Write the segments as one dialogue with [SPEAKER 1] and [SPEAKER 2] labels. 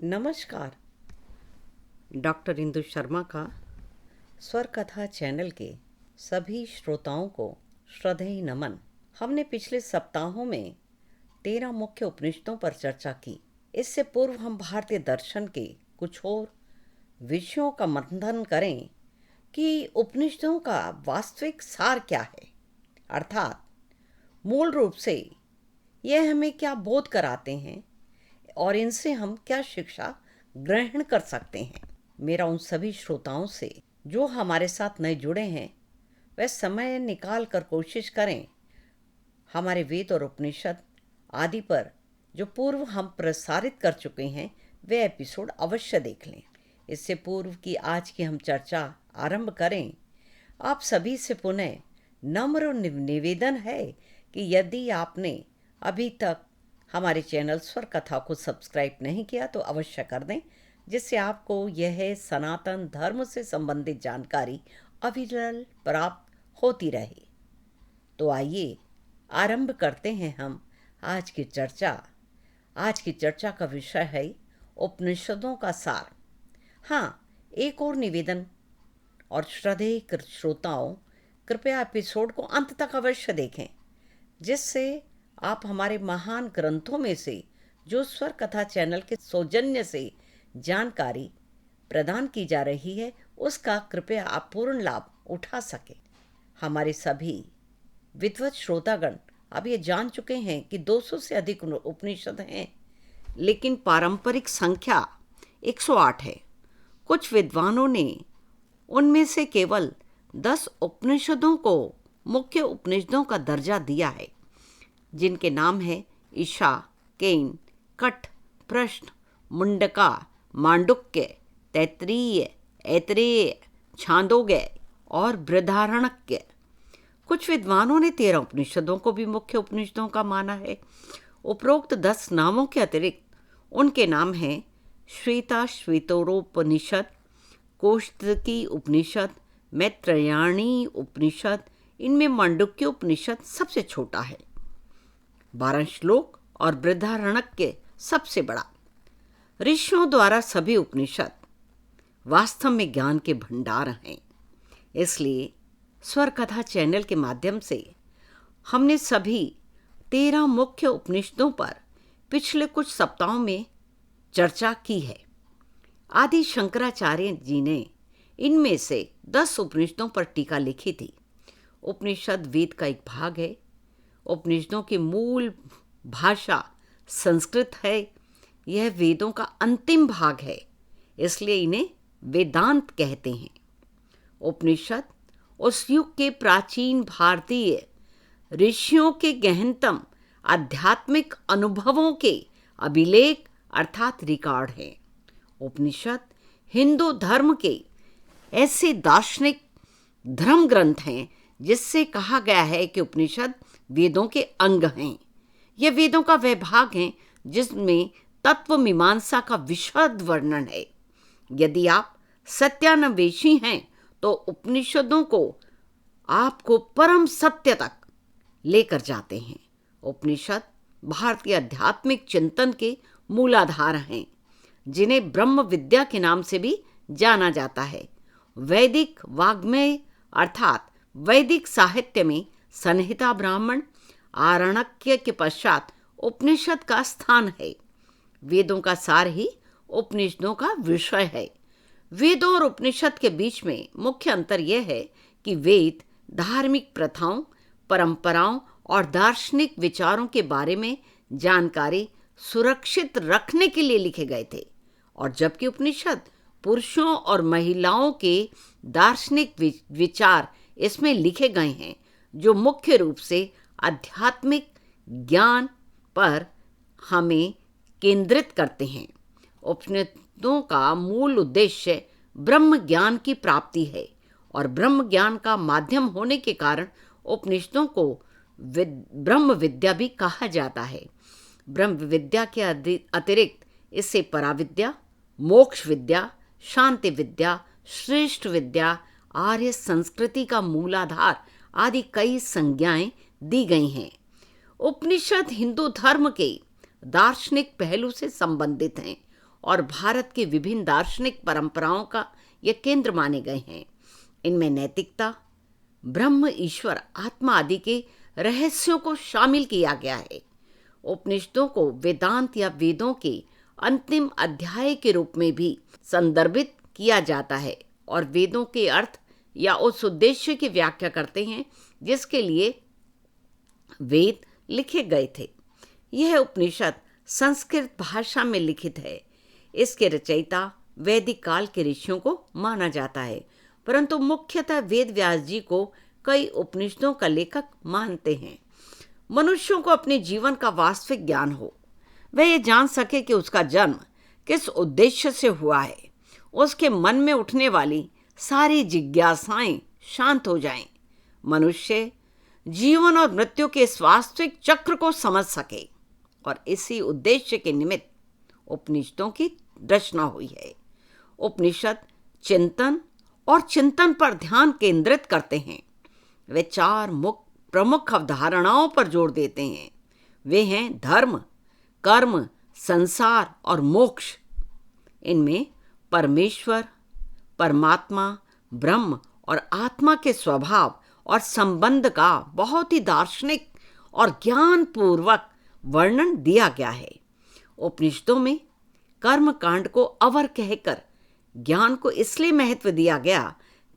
[SPEAKER 1] नमस्कार। डॉक्टर इंदु शर्मा का स्वर कथा चैनल के सभी श्रोताओं को श्रद्धेय नमन। हमने पिछले सप्ताहों में 13 मुख्य उपनिषदों पर चर्चा की। इससे पूर्व हम भारतीय दर्शन के कुछ और विषयों का मंथन करें कि उपनिषदों का वास्तविक सार क्या है, अर्थात मूल रूप से यह हमें क्या बोध कराते हैं और इनसे हम क्या शिक्षा ग्रहण कर सकते हैं। मेरा उन सभी श्रोताओं से जो हमारे साथ नए जुड़े हैं, वह समय निकाल कर कोशिश करें हमारे वेद और उपनिषद आदि पर जो पूर्व हम प्रसारित कर चुके हैं वे एपिसोड अवश्य देख लें। इससे पूर्व कि आज की हम चर्चा आरंभ करें, आप सभी से पुनः नम्र निवेदन है कि यदि आपने अभी तक हमारे चैनल स्वर कथा को सब्सक्राइब नहीं किया तो अवश्य कर दें, जिससे आपको यह सनातन धर्म से संबंधित जानकारी अविरल प्राप्त होती रहे। तो आइए आरंभ करते हैं हम आज की चर्चा। आज की चर्चा का विषय है उपनिषदों का सार। हाँ, एक और निवेदन और श्रद्धेय श्रोताओं, कृपया एपिसोड को अंत तक अवश्य देखें, जिससे आप हमारे महान ग्रंथों में से जो स्वर कथा चैनल के सौजन्य से जानकारी प्रदान की जा रही है उसका कृपया आप पूर्ण लाभ उठा सकें। हमारे सभी विद्वत श्रोतागण अब ये जान चुके हैं कि 200 से अधिक उपनिषद हैं, लेकिन पारंपरिक संख्या 108 है। कुछ विद्वानों ने उनमें से केवल 10 उपनिषदों को मुख्य उपनिषदों का दर्जा दिया है, जिनके नाम है ईशा, केन, कठ, प्रश्न, मुंडका, मांडुक्य, तैत्तिरीय, ऐतरेय, छांदोग्य और बृहदारण्यक। कुछ विद्वानों ने 13 उपनिषदों को भी मुख्य उपनिषदों का माना है। उपरोक्त 10 नामों के अतिरिक्त उनके नाम हैं श्वेता श्वेतरोपनिषद, कौशिकी उपनिषद, मैत्रेयणी उपनिषद। इनमें मांडुक्य उपनिषद सबसे छोटा है, 12 श्लोक, और बृहदारण्यक सबसे बड़ा। ऋषियों द्वारा सभी उपनिषद वास्तव में ज्ञान के भंडार हैं। इसलिए स्वर कथा चैनल के माध्यम से हमने सभी 13 मुख्य उपनिषदों पर पिछले कुछ सप्ताहों में चर्चा की है। आदि शंकराचार्य जी ने इनमें से 10 उपनिषदों पर टीका लिखी थी। उपनिषद वेद का एक भाग है। उपनिषदों की मूल भाषा संस्कृत है। यह वेदों का अंतिम भाग है, इसलिए इन्हें वेदांत कहते हैं। उपनिषद उस युग के प्राचीन भारतीय ऋषियों के गहनतम आध्यात्मिक अनुभवों के अभिलेख अर्थात रिकॉर्ड है। उपनिषद हिंदू धर्म के ऐसे दार्शनिक धर्म ग्रंथ हैं जिससे कहा गया है कि उपनिषद वेदों के अंग हैं। ये वेदों का वह भाग है जिसमें तत्व मीमांसा का विशद वर्णन है। यदि आप सत्यान्वेषी हैं तो उपनिषदों को आपको परम सत्य तक लेकर जाते हैं। उपनिषद भारतीय आध्यात्मिक चिंतन के मूलाधार हैं, जिन्हें ब्रह्म विद्या के नाम से भी जाना जाता है। वैदिक वाग्मय अर्थात वैदिक साहित्य में संहिता, ब्राह्मण, आरण्यक के पश्चात उपनिषद का स्थान है। वेदों का सार ही उपनिषदों का विषय है। वेदों और उपनिषद के बीच में मुख्य अंतर यह है कि वेद धार्मिक प्रथाओं, परंपराओं और दार्शनिक विचारों के बारे में जानकारी सुरक्षित रखने के लिए लिखे गए थे, और जबकि उपनिषद पुरुषों और महिलाओं के दार्शनिक विचार इसमें लिखे गए हैं, जो मुख्य रूप से आध्यात्मिक ज्ञान पर हमें केंद्रित करते हैं। उपनिषदों का मूल उद्देश्य ब्रह्म ज्ञान की प्राप्ति है, और ब्रह्म ज्ञान का माध्यम होने के कारण उपनिषदों को ब्रह्म विद्या भी कहा जाता है। ब्रह्म विद्या के अतिरिक्त इससे पराविद्या, मोक्ष विद्या, शांति विद्या, श्रेष्ठ विद्या, आर्य संस्कृति का मूलाधार आदि कई संज्ञाएं दी गई हैं। उपनिषद हिंदू धर्म के दार्शनिक पहलू से संबंधित हैं और भारत की विभिन्न दार्शनिक परंपराओं का ये केंद्र माने गए हैं। इनमें नैतिकता, ब्रह्म, ईश्वर, आत्मा आदि के रहस्यों को शामिल किया गया है। उपनिषदों को वेदांत या वेदों के अंतिम अध्याय के रूप में भी संदर्भित किया जाता है और वेदों के अर्थ या उस उद्देश्य की व्याख्या करते हैं जिसके लिए वेद लिखे गए थे। यह उपनिषद संस्कृत भाषा में लिखित है। इसके रचयिता वैदिक काल के ऋषियों को माना जाता है, परंतु मुख्यतः वेद व्यास जी को कई उपनिषदों का लेखक मानते हैं। मनुष्यों को अपने जीवन का वास्तविक ज्ञान हो, वह ये जान सके कि उसका जन्म किस उद्देश्य से हुआ है, उसके मन में उठने वाली सारी जिज्ञासाएं शांत हो जाएं, मनुष्य जीवन और मृत्यु के इस वास्तविक चक्र को समझ सके, और इसी उद्देश्य के निमित्त उपनिषदों की रचना हुई है। उपनिषद चिंतन और चिंतन पर ध्यान केंद्रित करते हैं। वे 4 प्रमुख अवधारणाओं पर जोर देते हैं। वे हैं धर्म, कर्म, संसार और मोक्ष। इनमें परमेश्वर, परमात्मा, ब्रह्म और आत्मा के स्वभाव और संबंध का बहुत ही दार्शनिक और ज्ञानपूर्वक वर्णन दिया गया है। उपनिषदों में कर्म कांड को अवर कहकर ज्ञान को इसलिए महत्व दिया गया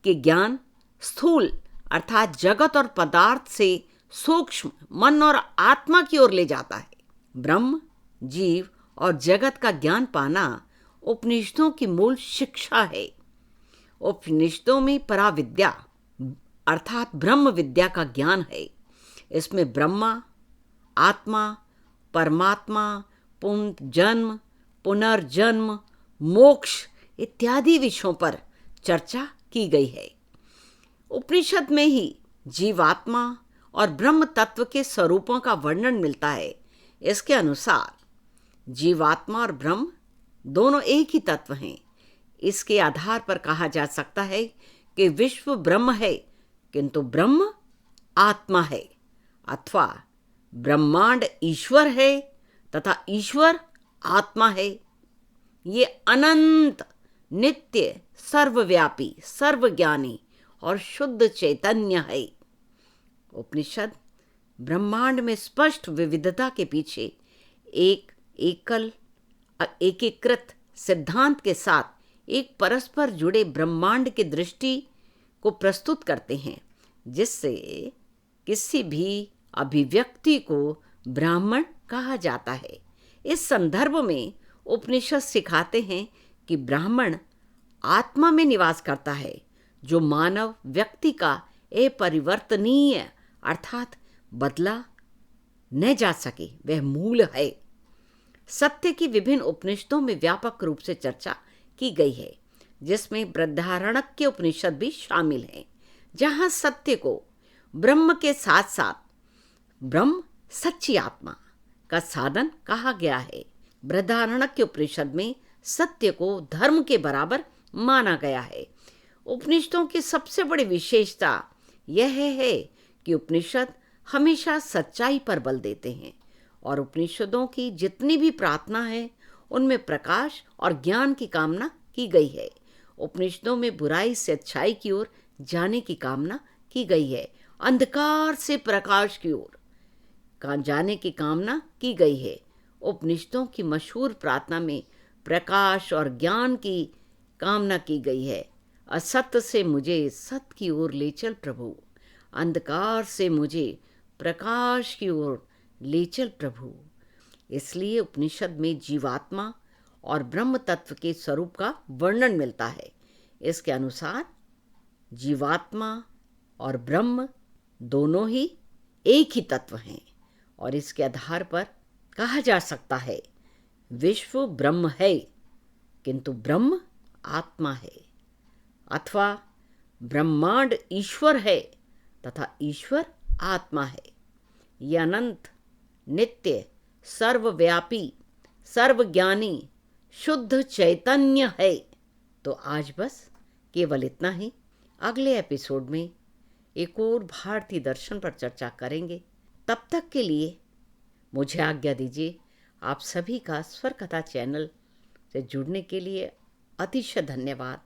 [SPEAKER 1] कि ज्ञान स्थूल अर्थात जगत और पदार्थ से सूक्ष्म मन और आत्मा की ओर ले जाता है। ब्रह्म, जीव और जगत का ज्ञान पाना उपनिषदों की मूल शिक्षा है। उपनिषदों में पराविद्या अर्थात ब्रह्म विद्या का ज्ञान है। इसमें ब्रह्मा, आत्मा, परमात्मा, पुनर्जन्म, पुनर्जन्म, मोक्ष इत्यादि विषयों पर चर्चा की गई है। उपनिषद में ही जीवात्मा और ब्रह्म तत्व के स्वरूपों का वर्णन मिलता है। इसके अनुसार जीवात्मा और ब्रह्म दोनों एक ही तत्व हैं। इसके आधार पर कहा जा सकता है कि विश्व ब्रह्म है किंतु ब्रह्म आत्मा है, अथवा ब्रह्मांड ईश्वर है तथा ईश्वर आत्मा है। ये अनंत, नित्य, सर्वव्यापी, सर्वज्ञानी और शुद्ध चैतन्य है। उपनिषद ब्रह्मांड में स्पष्ट विविधता के पीछे एक एकीकृत सिद्धांत के साथ एक परस्पर जुड़े ब्रह्मांड की दृष्टि को प्रस्तुत करते हैं, जिससे किसी भी अभिव्यक्ति को ब्राह्मण कहा जाता है। इस संदर्भ में उपनिषद सिखाते हैं कि ब्राह्मण आत्मा में निवास करता है, जो मानव व्यक्ति का अपरिवर्तनीय अर्थात बदला न जा सके, वह मूल है। सत्य की विभिन्न उपनिषदों में व्यापक रूप से चर्चा की गई है, जिसमें बृहदारण्यक उपनिषद भी शामिल है, जहां सत्य को ब्रह्म के साथ साथ ब्रह्म सच्ची आत्मा का साधन कहा गया है। बृहदारण्यक उपनिषद में सत्य को धर्म के बराबर माना गया है। उपनिषदों की सबसे बड़ी विशेषता यह है कि उपनिषद हमेशा सच्चाई पर बल देते हैं और उपनिषदों की जितनी भी प्रार्थना है उनमें प्रकाश और ज्ञान की कामना की गई है। उपनिषदों में बुराई से अच्छाई की ओर जाने की कामना की गई है, अंधकार से प्रकाश की ओर जाने की कामना की गई है। उपनिषदों की मशहूर प्रार्थना में प्रकाश और ज्ञान की कामना की गई है। असत्य से मुझे सत्य की ओर ले चल प्रभु, अंधकार से मुझे प्रकाश की ओर ले चल प्रभु। इसलिए उपनिषद में जीवात्मा और ब्रह्म तत्व के स्वरूप का वर्णन मिलता है। इसके अनुसार जीवात्मा और ब्रह्म दोनों ही एक ही तत्व हैं और इसके आधार पर कहा जा सकता है विश्व ब्रह्म है किंतु ब्रह्म आत्मा है, अथवा ब्रह्मांड ईश्वर है तथा ईश्वर आत्मा है। यह अनंत, नित्य, सर्वव्यापी, सर्वज्ञानी, शुद्ध चैतन्य है। तो आज बस केवल इतना ही। अगले एपिसोड में एक और भारतीय दर्शन पर चर्चा करेंगे। तब तक के लिए मुझे आज्ञा दीजिए। आप सभी का स्वर कथा चैनल से जुड़ने के लिए अतिशय धन्यवाद।